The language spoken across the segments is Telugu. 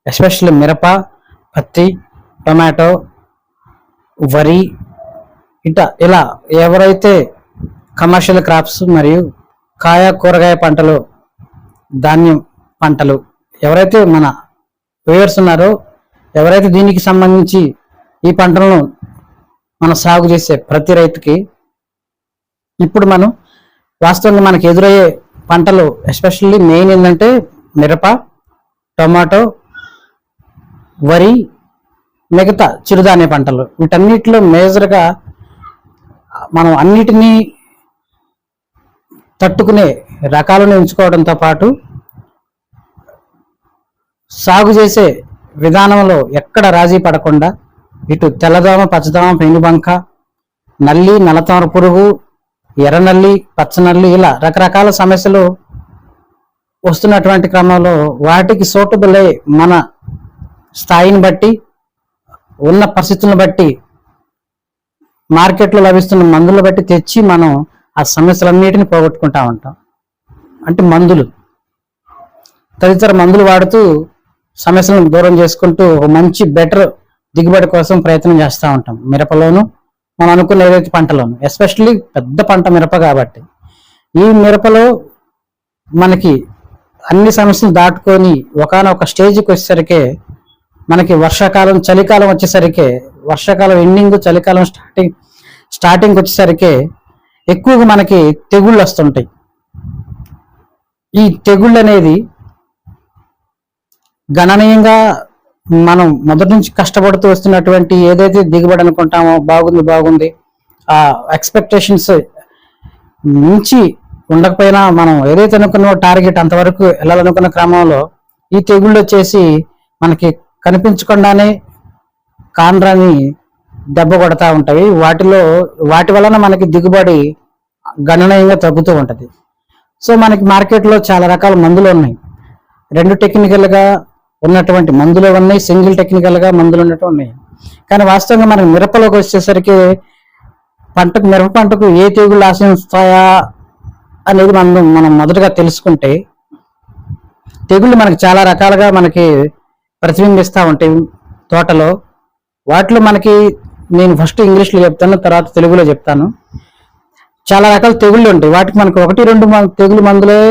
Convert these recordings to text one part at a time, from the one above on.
ఎస్పెషల్లీ మిరప, పత్తి, టొమాటో, వరి ఇలా ఎవరైతే కమర్షియల్ క్రాప్స్ మరియు కూరగాయ పంటలు, ధాన్యం పంటలు ఎవరైతే మన వ్యూవర్స్ ఉన్నారో, ఎవరైతే దీనికి సంబంధించి ఈ పంటలను మనం సాగు చేసే ప్రతి రైతుకి ఇప్పుడు మనం వాస్తవంగా మనకి ఎదురయ్యే పంటలు ఎస్పెషల్లీ మెయిన్ ఏంటంటే మిరప, టొమాటో, వరి, మిగతా చిరుధాన్య పంటలు. వీటన్నిటిలో మేజర్గా మనం అన్నిటినీ తట్టుకునే రకాలను ఎంచుకోవడంతో పాటు సాగు చేసే విధానంలో ఎక్కడ రాజీ పడకుండా ఇటు తెల్లదోమ, పచ్చదోమ, పెనుబంక, నల్లి, నల్లతామర పురుగు, ఎర్రనల్లి, పచ్చనల్లి ఇలా రకరకాల సమస్యలు వస్తున్నటువంటి క్రమంలో వాటికి సూటబుల్ అయ్యే మన స్థాయిని బట్టి, ఉన్న పరిస్థితులను బట్టి, మార్కెట్లో లభిస్తున్న మందులను బట్టి తెచ్చి మనం ఆ సమస్యలన్నిటిని పోగొట్టుకుంటా ఉంటాం. అంటే తదితర మందులు వాడుతూ సమస్యలను దూరం చేసుకుంటూ ఒక మంచి బెటర్ దిగుబడి కోసం ప్రయత్నం చేస్తూ ఉంటాం. మిరపలోను మనం అనుకున్న ఏదైతే పంటలోను, ఎస్పెషల్లీ పెద్ద పంట మిరప కాబట్టి ఈ మిరపలో మనకి అన్ని సమస్యలు దాటుకొని ఒకానొక స్టేజ్కి వచ్చేసరికి మనకి వర్షాకాలం, చలికాలం వచ్చేసరికి, వర్షాకాలం ఎండింగ్, చలికాలం స్టార్టింగ్ వచ్చేసరికి ఎక్కువగా మనకి తెగుళ్ళు వస్తుంటాయి. ఈ తెగుళ్ళు అనేది గణనీయంగా మనం మొదటి నుంచి కష్టపడుతూ వస్తున్నటువంటి ఏదైతే దిగుబడి అనుకుంటామో బాగుంది ఆ ఎక్స్పెక్టేషన్స్ మించి ఉండకపోయినా మనం ఏదైతే అనుకున్న టార్గెట్ అంతవరకు వెళ్ళాలనుకున్న క్రమంలో ఈ తెగుళ్ళు వచ్చేసి మనకి కనిపించకుండానే కాండ్రాన్ని దెబ్బ కొడతా ఉంటాయి. వాటి వలన మనకి దిగుబడి గణనీయంగా తగ్గుతూ ఉంటుంది. సో మనకి మార్కెట్లో చాలా రకాల మందులు ఉన్నాయి. 2 టెక్నికల్గా ఉన్నటువంటి మందులు ఉన్నాయి, సింగిల్ టెక్నికల్గా మందులు ఉన్నట్టు ఉన్నాయి. కానీ వాస్తవంగా మనకి మిరపలోకి వచ్చేసరికి మిరప పంటకు ఏ తెగుళ్ళు ఆశిస్తాయా అనేది మనం మొదటగా తెలుసుకుంటే, తెగుళ్ళు మనకి చాలా రకాలుగా మనకి ప్రతిబింబిస్తూ ఉంటాయి తోటలో. వాటిలో మనకి నేను ఫస్ట్ ఇంగ్లీష్లో చెప్తాను, తర్వాత తెలుగులో చెప్తాను. చాలా రకాల తెగుళ్ళు ఉంటాయి. వాటికి మనకి 1-2 తెగులు మందులే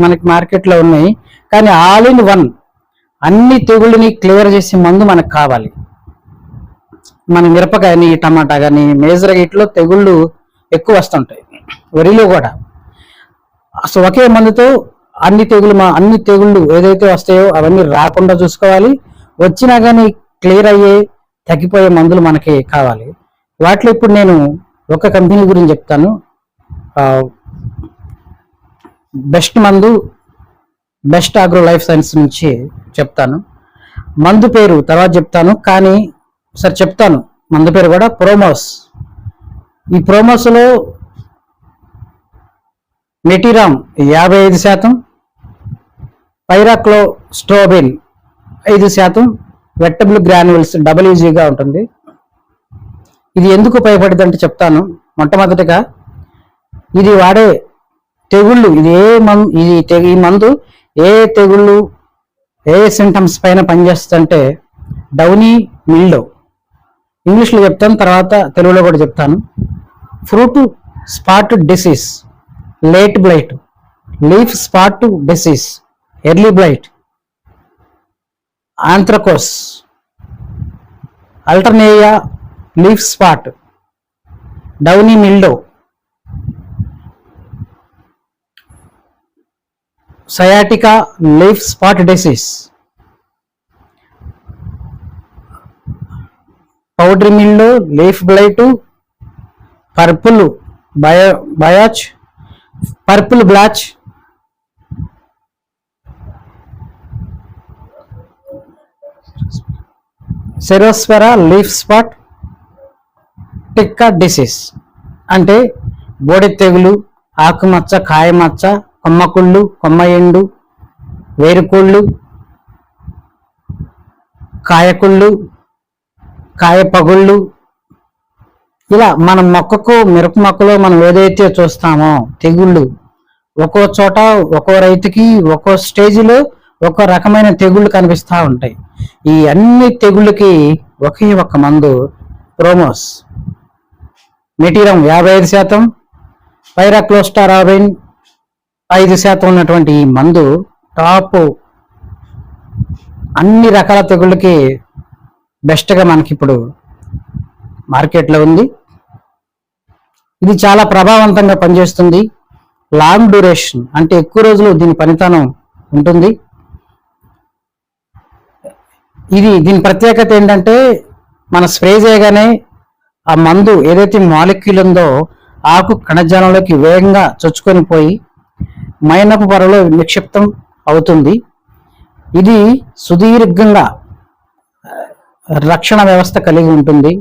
మనకి మార్కెట్లో ఉన్నాయి. కానీ ఆల్ ఇన్ వన్ అన్ని తెగుళ్ళని క్లియర్ చేసే మందు మనకు కావాలి. మన మిరప కానీ, టమాటా కానీ మేజర్గా ఇట్లో తెగుళ్ళు ఎక్కువ వస్తుంటాయి. వరిలో కూడా అసలు ఒకే మందుతో అన్ని తెగుళ్ళు ఏదైతే వస్తాయో అవన్నీ రాకుండా చూసుకోవాలి. వచ్చినా కానీ క్లియర్ అయ్యే, తగ్గిపోయే మందులు మనకి కావాలి. వాటిలో ఇప్పుడు నేను ఒక కంపెనీ గురించి చెప్తాను. బెస్ట్ అగ్రో లైఫ్ సైన్స్ నుంచి చెప్తాను. మందు పేరు తర్వాత చెప్తాను, కానీ సరే చెప్తాను. మందు పేరు కూడా ప్రోమోస్. ఈ ప్రోమోస్లో మెటీరామ్ 55%, పైరాక్లోస్ట్రోబిన్ 5%, వెట్టబుల్ గ్రాన్యుల్స్ WGగా ఉంటుంది. ఇది ఎందుకు ఉపయోగపడుతుంది అంటే చెప్తాను. మొట్టమొదటిగా ఇది వాడే తెగుళ్ళు, ఈ మందు ఏ తెగుళ్ళు, ఏ సింటమ్స్ పైన పనిచేస్తుందంటే డౌనీ మిల్డో, ఇంగ్లీష్లో చెప్తాను, తర్వాత తెలుగులో కూడా చెప్తాను. Fruit spot disease, late blight, leaf spot disease, early blight, anthracnose, alternaria leaf spot, downy mildew, sciatica leaf spot disease, powdery mildew, leaf blight, purple blotch, purple blotch, cercospora leaf spot, tikka disease అంటే బోడె తెగులు, ఆకుమచ్చ, కాయమచ్చ, కొమ్మకుళ్ళు, కొమ్మ ఎండు, వేరుకుళ్ళు, కాయకుళ్ళు, కాయ పగుళ్ళు, ఇలా మన మిరప మొక్కలో మనం ఏదైతే చూస్తామో తెగుళ్ళు ఒక్కో చోట ఒక్కో రైతుకి ఒక్కో స్టేజ్లో ఒక్కో రకమైన తెగుళ్ళు కనిపిస్తూ ఉంటాయి. ఈ అన్ని తెగుళ్ళకి ఒకే ఒక్క మందు ప్రోమోస్. మెటీరియం 55%, పైరాక్లోస్టారాబిన్ 5% ఉన్నటువంటి ఈ మందు టాప్ అన్ని రకాల తెగుళ్ళకి బెస్ట్గా మనకి ఇప్పుడు మార్కెట్లో ఉంది. ఇది చాలా ప్రభావవంతంగా పనిచేస్తుంది. లాంగ్ డ్యూరేషన్ అంటే ఎక్కువ రోజులు దీని పనితనం ఉంటుంది. దీని ప్రత్యేకత ఏంటంటే మన స్ప్రే చేయగానే ఆ మందు ఏదైతే మాలిక్యూల్ ఉందో ఆకు కణజాలంలోకి వేగంగా చొచ్చుకొని పోయి మైనపు పొరలో నిక్షిప్తం అవుతుంది. ఇది సుదీర్ఘంగా రక్షణ వ్యవస్థ కలిగి ఉంటుంది.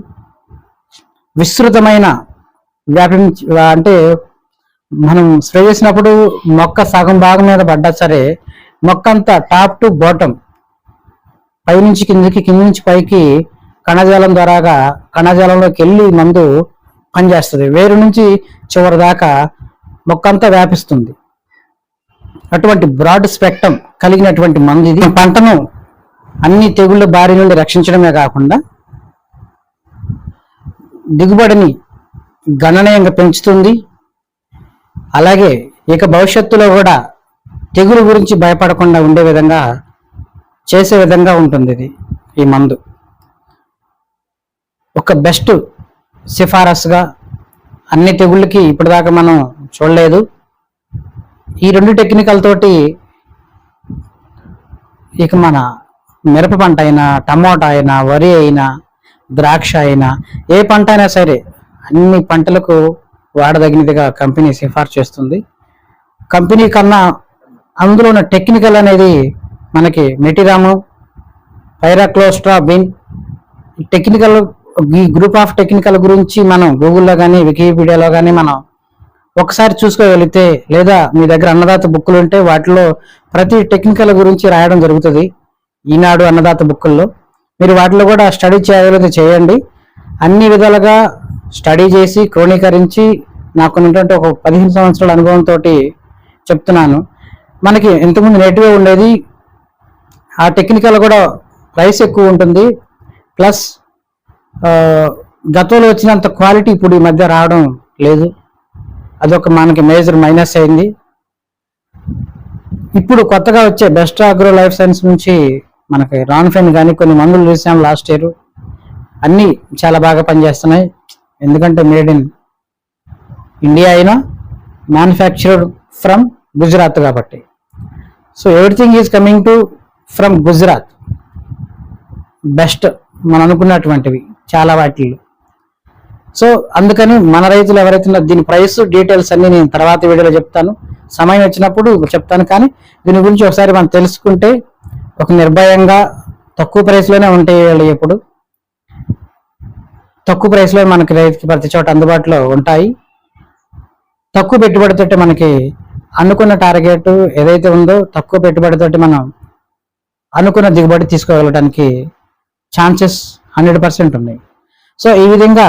విస్తృతమైన అంటే మనం స్ప్రే చేసినప్పుడు మొక్క సగం భాగం మీద పడ్డా సరే మొక్క అంతా టాప్ టు బాటమ్, పైనుంచి కిందకి, కింద నుంచి పైకి కణజాలంలోకి వెళ్ళి మందు పనిచేస్తుంది. వేరు నుంచి చివరి దాకా మొక్క అంతా వ్యాపిస్తుంది. అటువంటి బ్రాడ్ స్పెక్ట్రమ్ కలిగినటువంటి మందు ఇది. పంటను అన్ని తెగుళ్ళ బారి నుండి రక్షించడమే కాకుండా దిగుబడిని గణనీయంగా పెంచుతుంది. అలాగే ఇక భవిష్యత్తులో కూడా తెగులు గురించి భయపడకుండా ఉండే విధంగా చేసే విధంగా ఉంటుంది ఇది. ఈ మందు ఒక బెస్ట్ సిఫారసుగా అన్ని తెగుళ్ళకి ఇప్పటిదాకా మనం చూడలేదు. ఈ 2 టెక్నికల్ తోటి ఇక మన మిరప పంట అయినా, టమోటా అయినా, వరి అయినా, ద్రాక్ష అయినా, ఏ పంట అయినా సరే అన్ని పంటలకు వాడదగినదిగా కంపెనీ సిఫార్సు చేస్తుంది. కంపెనీ కన్నా అందులో ఉన్న టెక్నికల్ అనేది మనకి మెటీరాము, పైరాక్లోస్టారాబిన్ టెక్నికల్, ఈ గ్రూప్ ఆఫ్ టెక్నికల్ గురించి మనం గూగుల్లో కానీ వికీపీడియాలో కానీ మనం ఒకసారి చూసుకోగలిగితే, లేదా మీ దగ్గర అన్నదాత బుక్కులు ఉంటే వాటిలో ప్రతి టెక్నికల్ గురించి రాయడం జరుగుతుంది. ఈనాడు అన్నదాత బుక్కుల్లో మీరు వాటిలో కూడా స్టడీ చేయగలిగితే చేయండి. అన్ని విధాలుగా స్టడీ చేసి క్రోణీకరించి నాకున్నటువంటి ఒక 15 సంవత్సరాల అనుభవంతో చెప్తున్నాను. మనకి ఇంతకుముందు నెట్గా ఉండేది, ఆ టెక్నికల్ కూడా ప్రైస్ ఎక్కువ ఉంటుంది. ప్లస్ గతంలో వచ్చినంత క్వాలిటీ ఇప్పుడు ఈ మధ్య రావడం లేదు. అదొక మనకి మేజర్ మైనస్ అయింది. ఇప్పుడు కొత్తగా వచ్చే బెస్ట్ అగ్రో లైఫ్ సైన్స్ నుంచి మనకి రాన్ఫెన్ కానీ కొన్ని మందులు చూసాం లాస్ట్ ఇయర్, అన్నీ చాలా బాగా పనిచేస్తున్నాయి. ఎందుకంటే మేడ్ ఇన్ ఇండియా అయినా మ్యానుఫ్యాక్చర్డ్ ఫ్రమ్ గుజరాత్ కాబట్టి. So everything is coming to from Gujarat. Best మనం అనుకున్నటువంటివి చాలా వాటిల్లో. సో అందుకని మన రైతులు ఎవరైతే దీని ప్రైస్ డీటెయిల్స్ అన్ని నేను తర్వాత వీడియోలో చెప్తాను, సమయం వచ్చినప్పుడు చెప్తాను. కానీ దీని గురించి ఒకసారి మనం తెలుసుకుంటే ఒక నిర్భయంగా తక్కువ ప్రైస్లోనే ఉంటాయి. ఎప్పుడు తక్కువ ప్రైస్లో మనకి రైతుకి ప్రతి చోట అందుబాటులో ఉంటాయి. తక్కువ పెట్టుబడితోటి మనకి అనుకున్న టార్గెట్ ఏదైతే ఉందో తక్కువ పెట్టుబడితోటి మనం అనుకున్న దిగుబడి తీసుకోగలడానికి ఛాన్సెస్ 100% ఉన్నాయి. సో ఈ విధంగా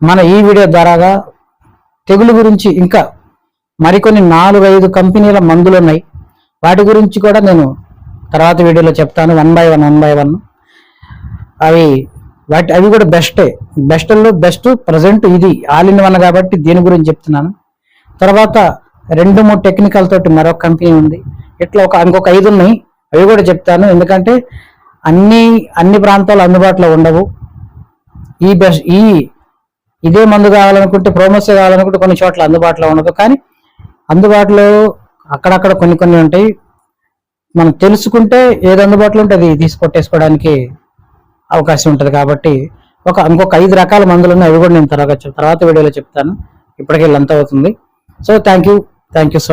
మన ఈ వీడియో ద్వారాగా తెగులు గురించి ఇంకా మరికొన్ని 4-5 కంపెనీల మందులు ఉన్నాయి. వాటి గురించి కూడా నేను తర్వాత వీడియోలో చెప్తాను, 1 by 1. అవి కూడా బెస్ట్లో బెస్ట్ ప్రజెంట్ ఇది ఆల్ ఇన్ వన్ కాబట్టి దీని గురించి చెప్తున్నాను. తర్వాత 2-3 టెక్నికల్ తోటి మరొక కంపెనీ ఉంది. ఇట్లా ఇంకొక 5 ఉన్నాయి, అవి కూడా చెప్తాను. ఎందుకంటే అన్ని ప్రాంతాలు అందుబాటులో ఉండవు. ఇదే మందు కావాలనుకుంటే, ప్రోమోసే కావాలనుకుంటే కొన్ని చోట్ల అందుబాటులో ఉండదు. కానీ అందుబాటులో అక్కడక్కడ కొన్ని ఉంటాయి. మనం తెలుసుకుంటే ఏది అందుబాటులో ఉంటే అది తీసుకొట్టేసుకోవడానికి అవకాశం ఉంటుంది. కాబట్టి ఇంకొక 5 రకాల మందులు ఉన్నాయి, అవి కూడా నేను తర్వాత వీడియోలో చెప్తాను. ఇప్పటికే లెంత్ అవుతుంది. So thank you so much.